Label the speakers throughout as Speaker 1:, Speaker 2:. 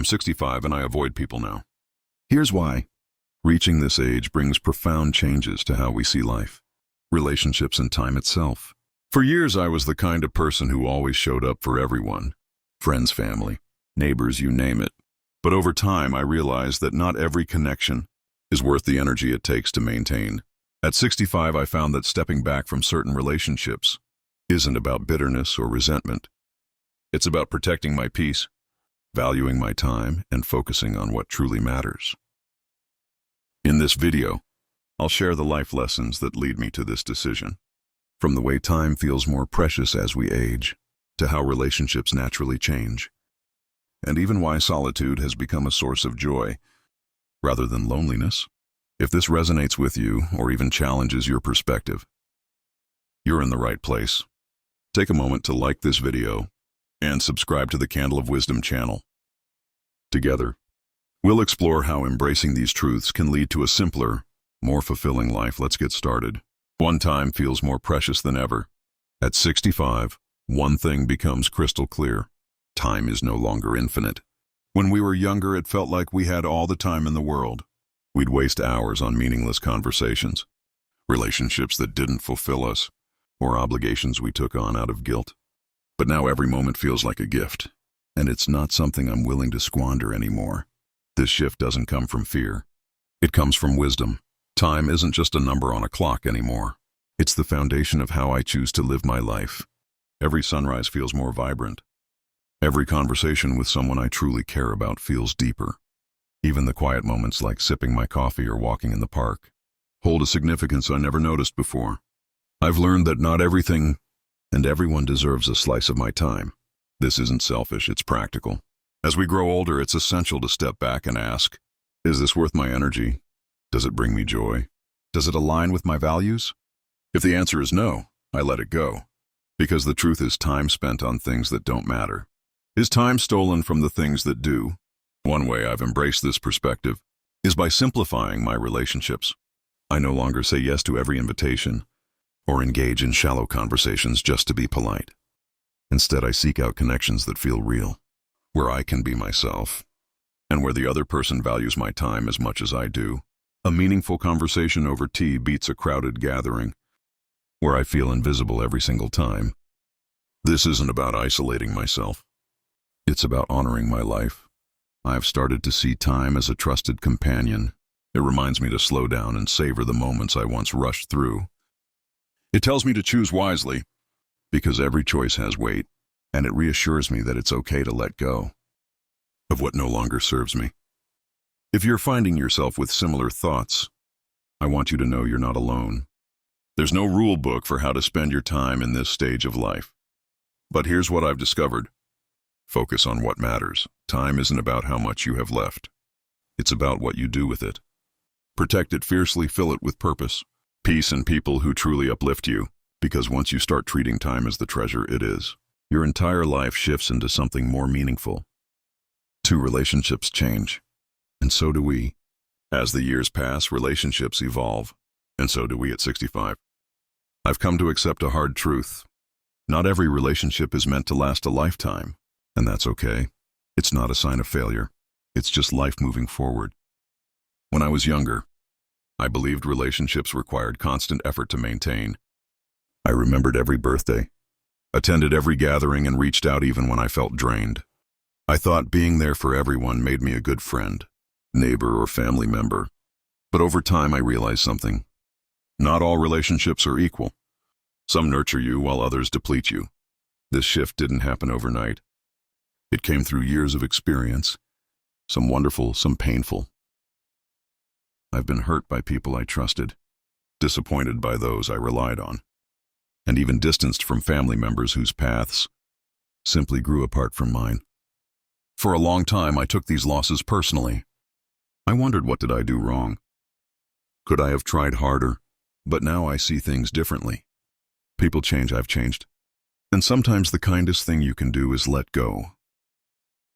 Speaker 1: I'm 65 and I avoid people now. Here's why. Reaching this age brings profound changes to how we see life, relationships, and time itself. For years, I was the kind of person who always showed up for everyone. Friends, family, neighbors, you name it. But over time, I realized that not every connection is worth the energy it takes to maintain. At 65, I found that stepping back from certain relationships isn't about bitterness or resentment. It's about protecting my peace, valuing my time, and focusing on what truly matters. In this video, I'll share the life lessons that lead me to this decision. From the way time feels more precious as we age, to how relationships naturally change, and even why solitude has become a source of joy rather than loneliness. If this resonates with you or even challenges your perspective, you're in the right place. Take a moment to like this video and subscribe to the Candle of Wisdom channel. Together, we'll explore how embracing these truths can lead to a simpler, more fulfilling life. Let's get started. One time feels more precious than ever. At 65, one thing becomes crystal clear. Time is no longer infinite. When we were younger, it felt like we had all the time in the world. We'd waste hours on meaningless conversations, relationships that didn't fulfill us, or obligations we took on out of guilt. But now every moment feels like a gift, and it's not something I'm willing to squander anymore. This shift doesn't come from fear. It comes from wisdom. Time isn't just a number on a clock anymore. It's the foundation of how I choose to live my life. Every sunrise feels more vibrant. Every conversation with someone I truly care about feels deeper. Even the quiet moments like sipping my coffee or walking in the park hold a significance I never noticed before. I've learned that not everything and everyone deserves a slice of my time. This isn't selfish, it's practical. As we grow older, it's essential to step back and ask, is this worth my energy? Does it bring me joy? Does it align with my values? If the answer is no, I let it go. Because the truth is, time spent on things that don't matter is time stolen from the things that do. One way I've embraced this perspective is by simplifying my relationships. I no longer say yes to every invitation or engage in shallow conversations just to be polite. Instead, I seek out connections that feel real, where I can be myself, and where the other person values my time as much as I do. A meaningful conversation over tea beats a crowded gathering, where I feel invisible every single time. This isn't about isolating myself. It's about honoring my life. I've started to see time as a trusted companion. It reminds me to slow down and savor the moments I once rushed through. It tells me to choose wisely, because every choice has weight, and it reassures me that it's okay to let go of what no longer serves me. If you're finding yourself with similar thoughts, I want you to know you're not alone. There's no rule book for how to spend your time in this stage of life. But here's what I've discovered. Focus on what matters. Time isn't about how much you have left. It's about what you do with it. Protect it fiercely, fill it with purpose, peace, and people who truly uplift you. Because once you start treating time as the treasure it is, your entire life shifts into something more meaningful. 2 relationships change, and so do we. As the years pass, relationships evolve, and so do we at 65. I've come to accept a hard truth. Not every relationship is meant to last a lifetime, and that's okay. It's not a sign of failure. It's just life moving forward. When I was younger, I believed relationships required constant effort to maintain. I remembered every birthday, attended every gathering, and reached out even when I felt drained. I thought being there for everyone made me a good friend, neighbor, or family member. But over time, I realized something. Not all relationships are equal. Some nurture you while others deplete you. This shift didn't happen overnight. It came through years of experience, some wonderful, some painful. I've been hurt by people I trusted, disappointed by those I relied on, and even distanced from family members whose paths simply grew apart from mine. For a long time, I took these losses personally. I wondered, what did I do wrong? Could I have tried harder? But now I see things differently. People change, I've changed. And sometimes the kindest thing you can do is let go.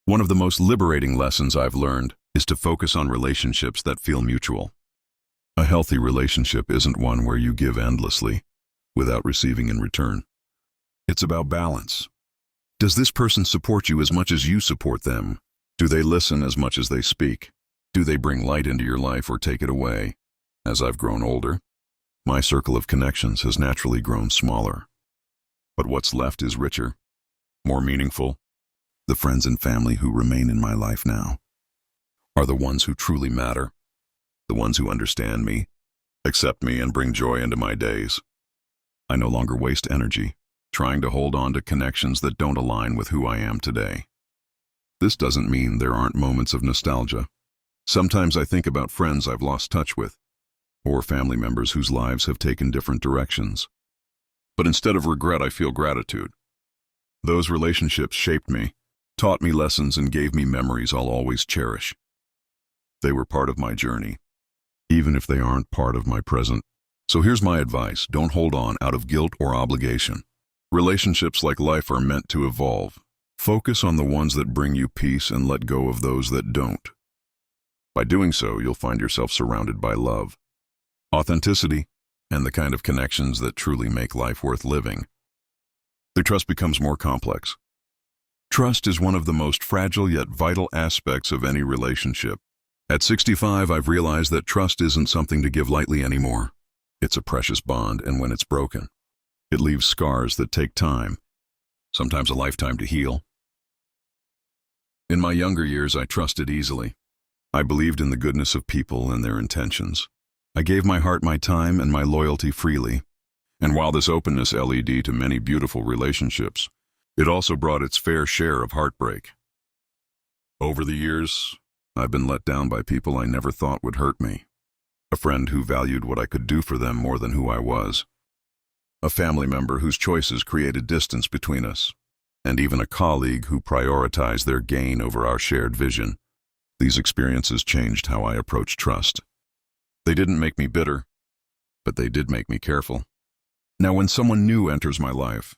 Speaker 1: One of the most liberating lessons I've learned is to focus on relationships that feel mutual. A healthy relationship isn't one where you give endlessly without receiving in return. It's about balance. Does this person support you as much as you support them? Do they listen as much as they speak? Do they bring light into your life or take it away? As I've grown older, my circle of connections has naturally grown smaller. But what's left is richer, more meaningful. The friends and family who remain in my life now are the ones who truly matter, the ones who understand me, accept me, and bring joy into my days. I no longer waste energy trying to hold on to connections that don't align with who I am today. This doesn't mean there aren't moments of nostalgia. Sometimes I think about friends I've lost touch with, or family members whose lives have taken different directions. But instead of regret, I feel gratitude. Those relationships shaped me, taught me lessons, and gave me memories I'll always cherish. They were part of my journey, even if they aren't part of my present. So here's my advice: don't hold on out of guilt or obligation. Relationships, like life, are meant to evolve. Focus on the ones that bring you peace and let go of those that don't. By doing so, you'll find yourself surrounded by love, authenticity, and the kind of connections that truly make life worth living. The trust becomes more complex. Trust is one of the most fragile yet vital aspects of any relationship. At 65, I've realized that trust isn't something to give lightly anymore. It's a precious bond, and when it's broken, it leaves scars that take time, sometimes a lifetime, to heal. In my younger years, I trusted easily. I believed in the goodness of people and their intentions. I gave my heart, my time, and my loyalty freely. And while this openness led to many beautiful relationships, it also brought its fair share of heartbreak. Over the years, I've been let down by people I never thought would hurt me. A friend who valued what I could do for them more than who I was. A family member whose choices created distance between us. And even a colleague who prioritized their gain over our shared vision. These experiences changed how I approach trust. They didn't make me bitter, but they did make me careful. Now, when someone new enters my life,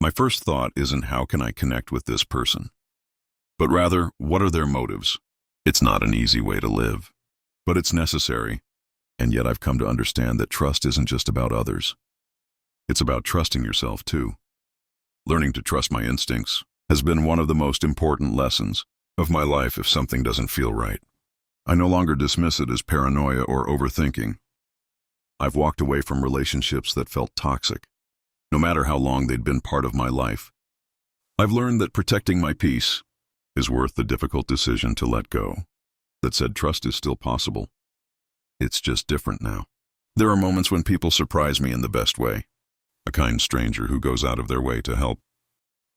Speaker 1: my first thought isn't how can I connect with this person, but rather, what are their motives? It's not an easy way to live, but it's necessary. And yet I've come to understand that trust isn't just about others. It's about trusting yourself too. Learning to trust my instincts has been one of the most important lessons of my life. If something doesn't feel right, I no longer dismiss it as paranoia or overthinking. I've walked away from relationships that felt toxic, no matter how long they'd been part of my life. I've learned that protecting my peace is worth the difficult decision to let go. That said, trust is still possible. It's just different now. There are moments when people surprise me in the best way. A kind stranger who goes out of their way to help.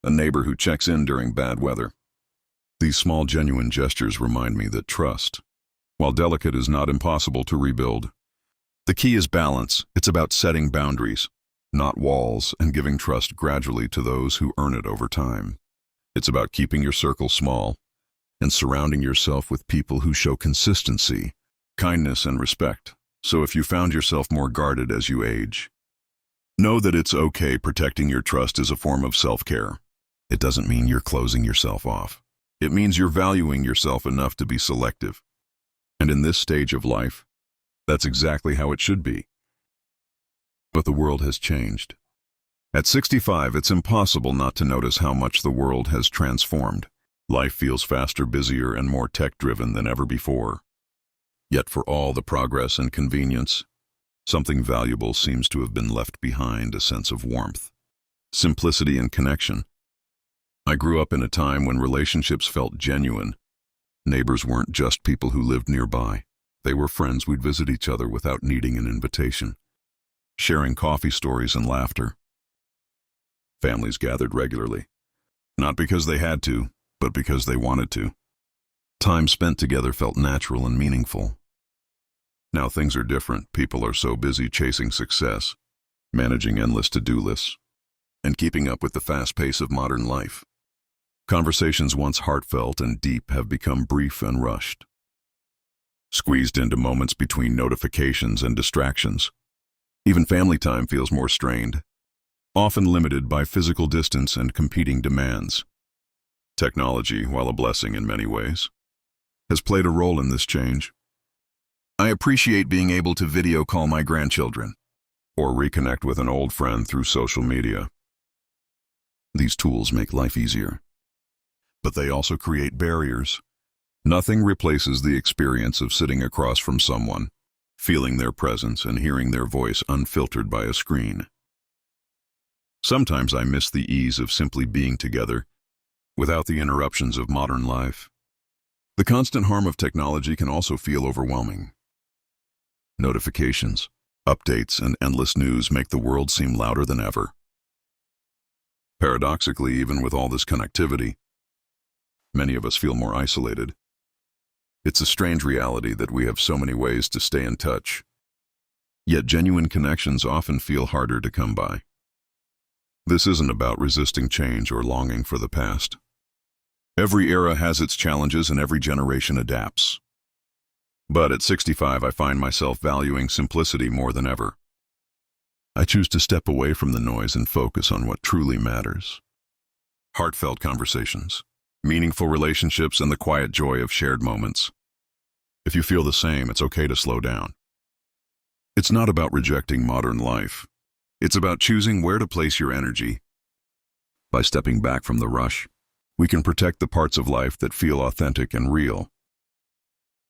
Speaker 1: A neighbor who checks in during bad weather. These small, genuine gestures remind me that trust, while delicate, is not impossible to rebuild. The key is balance. It's about setting boundaries, not walls, and giving trust gradually to those who earn it over time. It's about keeping your circle small and surrounding yourself with people who show consistency, kindness, and respect. So if you found yourself more guarded as you age, know that it's okay. Protecting your trust is a form of self-care. It doesn't mean you're closing yourself off. It means you're valuing yourself enough to be selective. And in this stage of life, that's exactly how it should be. But the world has changed. At 65, it's impossible not to notice how much the world has transformed. Life feels faster, busier, and more tech-driven than ever before. Yet for all the progress and convenience, something valuable seems to have been left behind: a sense of warmth, simplicity, and connection. I grew up in a time when relationships felt genuine. Neighbors weren't just people who lived nearby. They were friends we'd visit each other without needing an invitation, sharing coffee stories and laughter. Families gathered regularly, not because they had to, but because they wanted to. Time spent together felt natural and meaningful. Now things are different. People are so busy chasing success, managing endless to-do lists, and keeping up with the fast pace of modern life. Conversations once heartfelt and deep have become brief and rushed, squeezed into moments between notifications and distractions. Even family time feels more strained, often limited by physical distance and competing demands. Technology, while a blessing in many ways, has played a role in this change. I appreciate being able to video call my grandchildren or reconnect with an old friend through social media. These tools make life easier, but they also create barriers. Nothing replaces the experience of sitting across from someone, feeling their presence and hearing their voice unfiltered by a screen. Sometimes I miss the ease of simply being together, without the interruptions of modern life. The constant harm of technology can also feel overwhelming. Notifications, updates, and endless news make the world seem louder than ever. Paradoxically, even with all this connectivity, many of us feel more isolated. It's a strange reality that we have so many ways to stay in touch, yet genuine connections often feel harder to come by. This isn't about resisting change or longing for the past. Every era has its challenges and every generation adapts. But at 65, I find myself valuing simplicity more than ever. I choose to step away from the noise and focus on what truly matters. Heartfelt conversations, meaningful relationships, and the quiet joy of shared moments. If you feel the same, it's okay to slow down. It's not about rejecting modern life. It's about choosing where to place your energy. By stepping back from the rush, we can protect the parts of life that feel authentic and real.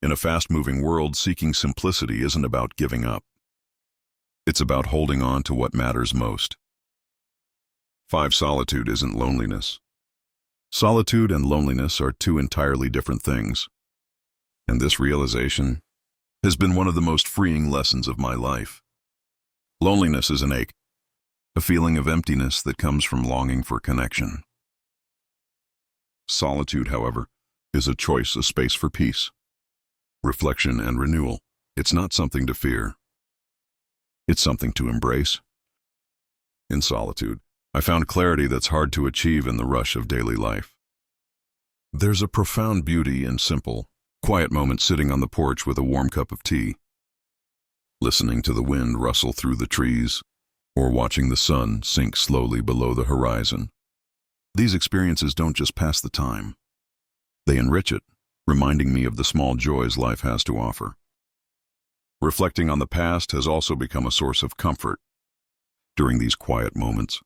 Speaker 1: In a fast-moving world, seeking simplicity isn't about giving up. It's about holding on to what matters most. 5. Solitude isn't loneliness. Solitude and loneliness are two entirely different things. And this realization has been one of the most freeing lessons of my life. Loneliness is an ache, a feeling of emptiness that comes from longing for connection. Solitude, however, is a choice, a space for peace, reflection, and renewal. It's not something to fear. It's something to embrace. In solitude, I found clarity that's hard to achieve in the rush of daily life. There's a profound beauty in simple, quiet moments sitting on the porch with a warm cup of tea, listening to the wind rustle through the trees, or watching the sun sink slowly below the horizon. These experiences don't just pass the time. They enrich it, reminding me of the small joys life has to offer. Reflecting on the past has also become a source of comfort during these quiet moments.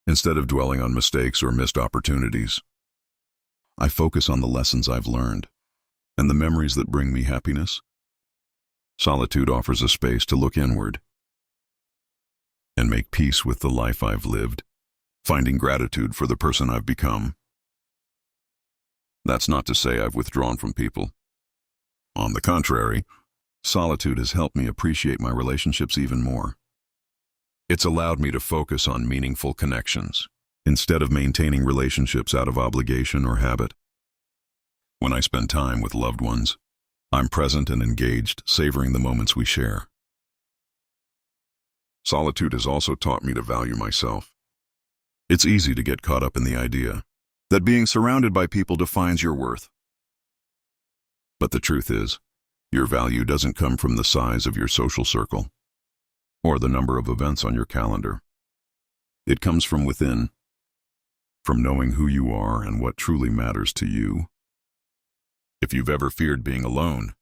Speaker 1: Instead of dwelling on mistakes or missed opportunities, I focus on the lessons I've learned and the memories that bring me happiness. Solitude offers a space to look inward and make peace with the life I've lived, finding gratitude for the person I've become. That's not to say I've withdrawn from people. On the contrary, solitude has helped me appreciate my relationships even more. It's allowed me to focus on meaningful connections, instead of maintaining relationships out of obligation or habit. When I spend time with loved ones, I'm present and engaged, savoring the moments we share. Solitude has also taught me to value myself. It's easy to get caught up in the idea that being surrounded by people defines your worth. But the truth is, your value doesn't come from the size of your social circle or the number of events on your calendar. It comes from within, from knowing who you are and what truly matters to you. If you've ever feared being alone,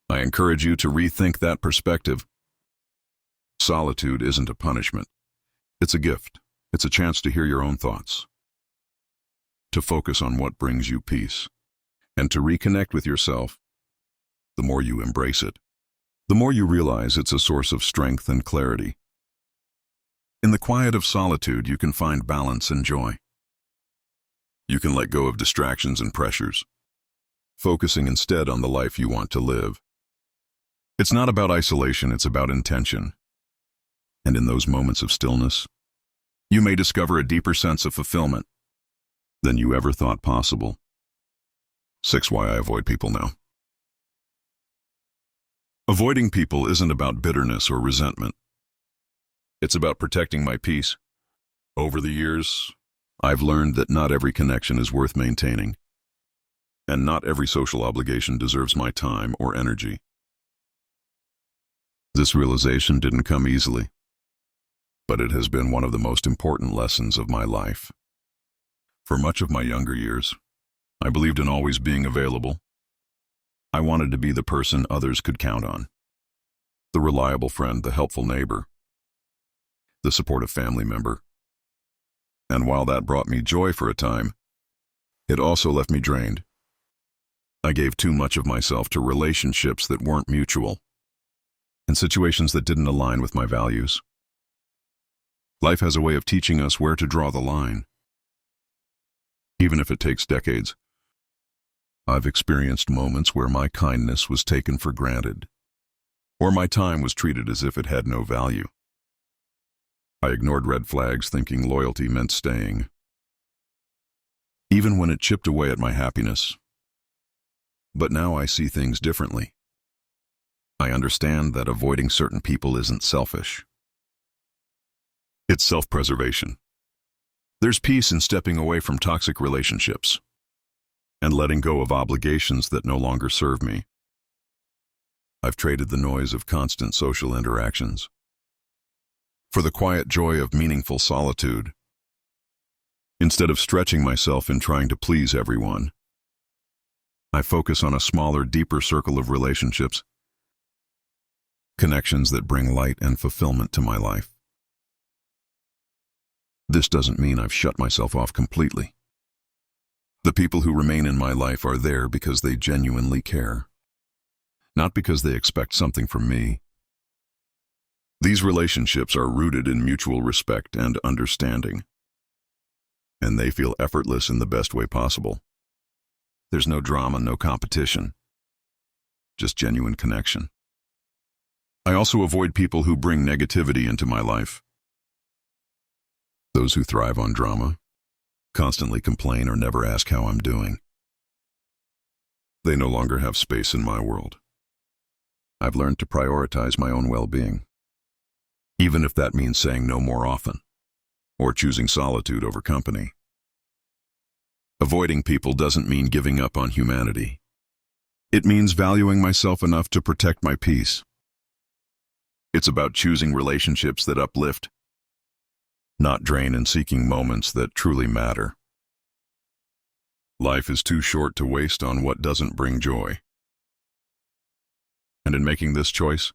Speaker 1: I encourage you to rethink that perspective. Solitude isn't a punishment. It's a gift. It's a chance to hear your own thoughts, to focus on what brings you peace, and to reconnect with yourself. The more you embrace it, the more you realize it's a source of strength and clarity. In the quiet of solitude, you can find balance and joy. You can let go of distractions and pressures, focusing instead on the life you want to live. It's not about isolation, it's about intention. And in those moments of stillness, you may discover a deeper sense of fulfillment than you ever thought possible. 6. Why I avoid people now. Avoiding people isn't about bitterness or resentment. It's about protecting my peace. Over the years, I've learned that not every connection is worth maintaining, and not every social obligation deserves my time or energy. This realization didn't come easily, but it has been one of the most important lessons of my life. For much of my younger years, I believed in always being available. I wanted to be the person others could count on, the reliable friend, the helpful neighbor, the supportive family member. And while that brought me joy for a time, it also left me drained. I gave too much of myself to relationships that weren't mutual and situations that didn't align with my values. Life has a way of teaching us where to draw the line, even if it takes decades. I've experienced moments where my kindness was taken for granted, or my time was treated as if it had no value. I ignored red flags thinking loyalty meant staying, even when it chipped away at my happiness. But now I see things differently. I understand that avoiding certain people isn't selfish. It's self-preservation. There's peace in stepping away from toxic relationships and letting go of obligations that no longer serve me. I've traded the noise of constant social interactions for the quiet joy of meaningful solitude. Instead of stretching myself in trying to please everyone, I focus on a smaller, deeper circle of relationships, connections that bring light and fulfillment to my life. This doesn't mean I've shut myself off completely. The people who remain in my life are there because they genuinely care, not because they expect something from me. These relationships are rooted in mutual respect and understanding, and they feel effortless in the best way possible. There's no drama, no competition, just genuine connection. I also avoid people who bring negativity into my life. Those who thrive on drama, constantly complain, or never ask how I'm doing. They no longer have space in my world. I've learned to prioritize my own well-being, even if that means saying no more often, or choosing solitude over company. Avoiding people doesn't mean giving up on humanity. It means valuing myself enough to protect my peace. It's about choosing relationships that uplift, not drain, and seeking moments that truly matter. Life is too short to waste on what doesn't bring joy. And in making this choice,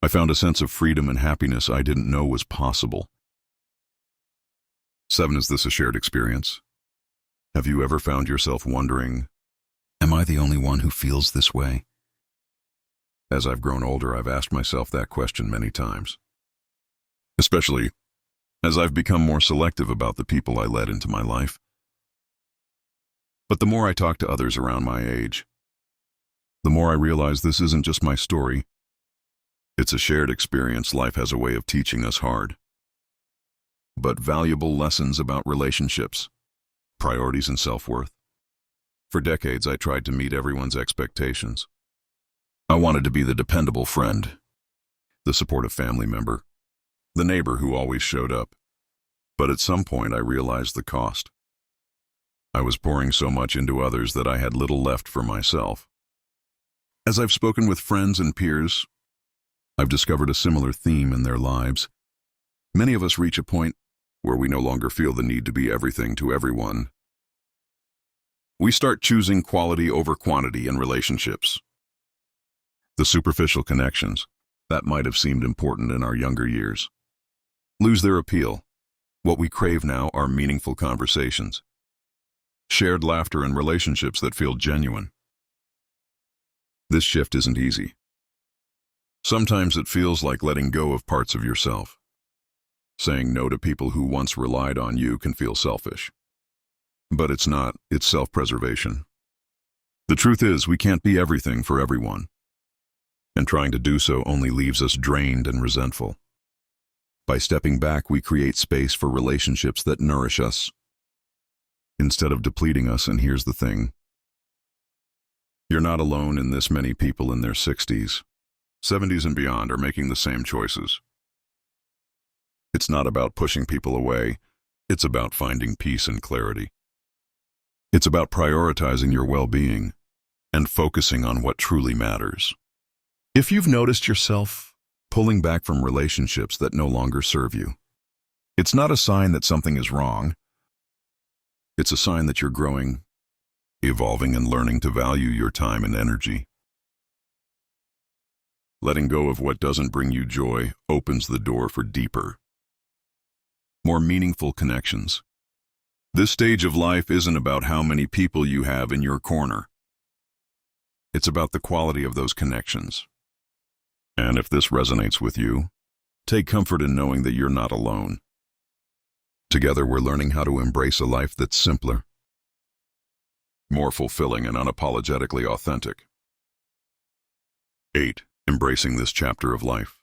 Speaker 1: I found a sense of freedom and happiness I didn't know was possible. 7. Is this a shared experience? Have you ever found yourself wondering, am I the only one who feels this way? As I've grown older, I've asked myself that question many times, especially as I've become more selective about the people I let into my life. But the more I talk to others around my age, the more I realize this isn't just my story. It's a shared experience. Life has a way of teaching us hard, but valuable lessons about relationships, priorities, and self-worth. For decades, I tried to meet everyone's expectations. I wanted to be the dependable friend, the supportive family member, the neighbor who always showed up. But at some point, I realized the cost. I was pouring so much into others that I had little left for myself. As I've spoken with friends and peers, I've discovered a similar theme in their lives. Many of us reach a point where we no longer feel the need to be everything to everyone. We start choosing quality over quantity in relationships. The superficial connections that might have seemed important in our younger years lose their appeal. What we crave now are meaningful conversations, shared laughter, and relationships that feel genuine. This shift isn't easy. Sometimes it feels like letting go of parts of yourself. Saying no to people who once relied on you can feel selfish. But it's not, it's self-preservation. The truth is, we can't be everything for everyone, and trying to do so only leaves us drained and resentful. By stepping back, we create space for relationships that nourish us, instead of depleting us. And here's the thing. You're not alone in this. Many people in their 60s, 70s, and beyond are making the same choices. It's not about pushing people away. It's about finding peace and clarity. It's about prioritizing your well-being and focusing on what truly matters. If you've noticed yourself pulling back from relationships that no longer serve you, it's not a sign that something is wrong. It's a sign that you're growing, evolving, and learning to value your time and energy. Letting go of what doesn't bring you joy opens the door for deeper, more meaningful connections. This stage of life isn't about how many people you have in your corner. It's about the quality of those connections. And if this resonates with you, take comfort in knowing that you're not alone. Together, we're learning how to embrace a life that's simpler, more fulfilling, and unapologetically authentic. 8. Embracing this chapter of life.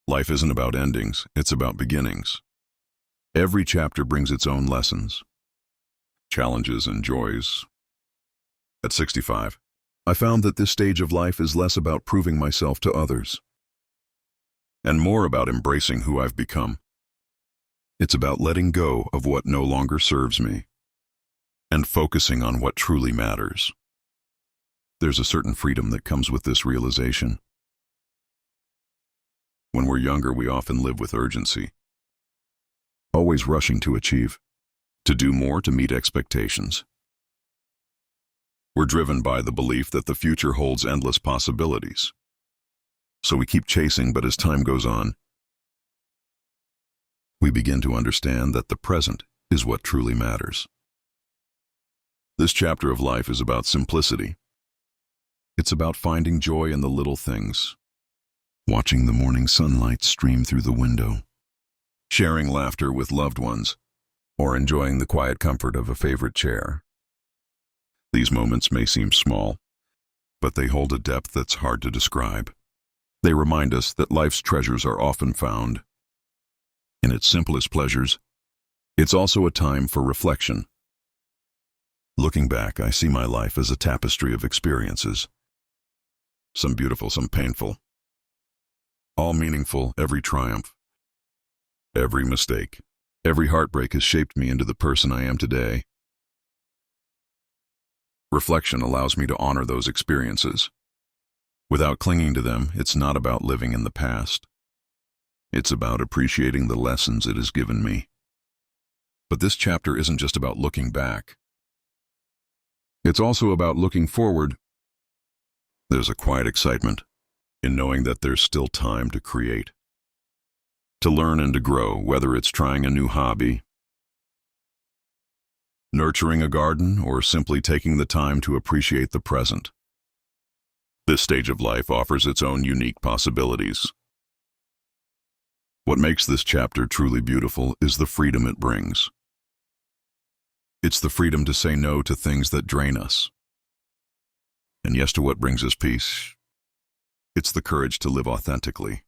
Speaker 1: Life isn't about endings, it's about beginnings. Every chapter brings its own lessons, challenges, and joys. At 65, I found that this stage of life is less about proving myself to others, and more about embracing who I've become. It's about letting go of what no longer serves me, and focusing on what truly matters. There's a certain freedom that comes with this realization. When we're younger, we often live with urgency, always rushing to achieve, to do more, to meet expectations. We're driven by the belief that the future holds endless possibilities. So we keep chasing, but as time goes on, we begin to understand that the present is what truly matters. This chapter of life is about simplicity. It's about finding joy in the little things, watching the morning sunlight stream through the window, sharing laughter with loved ones, or enjoying the quiet comfort of a favorite chair. These moments may seem small, but they hold a depth that's hard to describe. They remind us that life's treasures are often found in its simplest pleasures. It's also a time for reflection. Looking back, I see my life as a tapestry of experiences. Some beautiful, some painful. All meaningful, every triumph, every mistake, every heartbreak has shaped me into the person I am today. Reflection allows me to honor those experiences. Without clinging to them, it's not about living in the past. It's about appreciating the lessons it has given me. But this chapter isn't just about looking back. It's also about looking forward. There's a quiet excitement in knowing that there's still time to create, to learn and to grow, whether it's trying a new hobby, nurturing a garden, or simply taking the time to appreciate the present. This stage of life offers its own unique possibilities. What makes this chapter truly beautiful is the freedom it brings. It's the freedom to say no to things that drain us, and yes to what brings us peace. It's the courage to live authentically,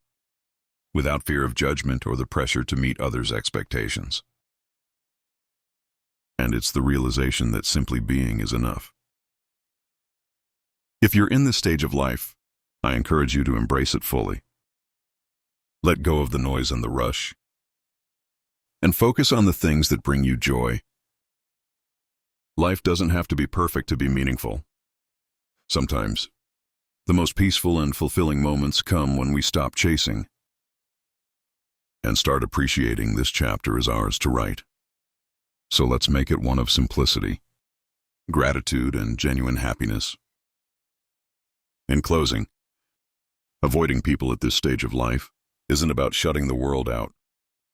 Speaker 1: without fear of judgment or the pressure to meet others' expectations. And it's the realization that simply being is enough. If you're in this stage of life, I encourage you to embrace it fully. Let go of the noise and the rush, and focus on the things that bring you joy. Life doesn't have to be perfect to be meaningful. Sometimes, the most peaceful and fulfilling moments come when we stop chasing and start appreciating. This chapter is ours to write. So let's make it one of simplicity, gratitude, and genuine happiness. In closing, avoiding people at this stage of life isn't about shutting the world out.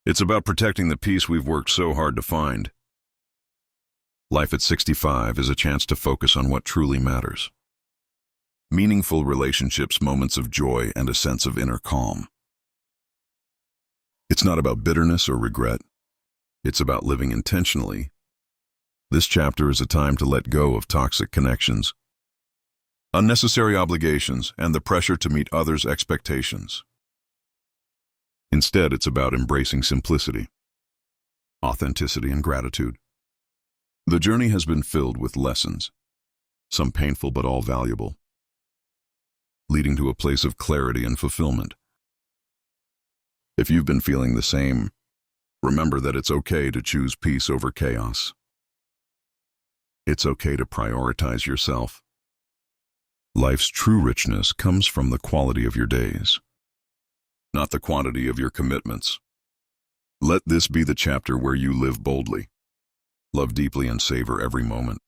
Speaker 1: It's about protecting the peace we've worked so hard to find. Life at 65 is a chance to focus on what truly matters. Meaningful relationships, moments of joy, and a sense of inner calm. It's not about bitterness or regret. It's about living intentionally. This chapter is a time to let go of toxic connections, unnecessary obligations, and the pressure to meet others' expectations. Instead, it's about embracing simplicity, authenticity, and gratitude. The journey has been filled with lessons, some painful but all valuable, leading to a place of clarity and fulfillment. If you've been feeling the same, remember that it's okay to choose peace over chaos. It's okay to prioritize yourself. Life's true richness comes from the quality of your days, not the quantity of your commitments. Let this be the chapter where you live boldly, love deeply, and savor every moment.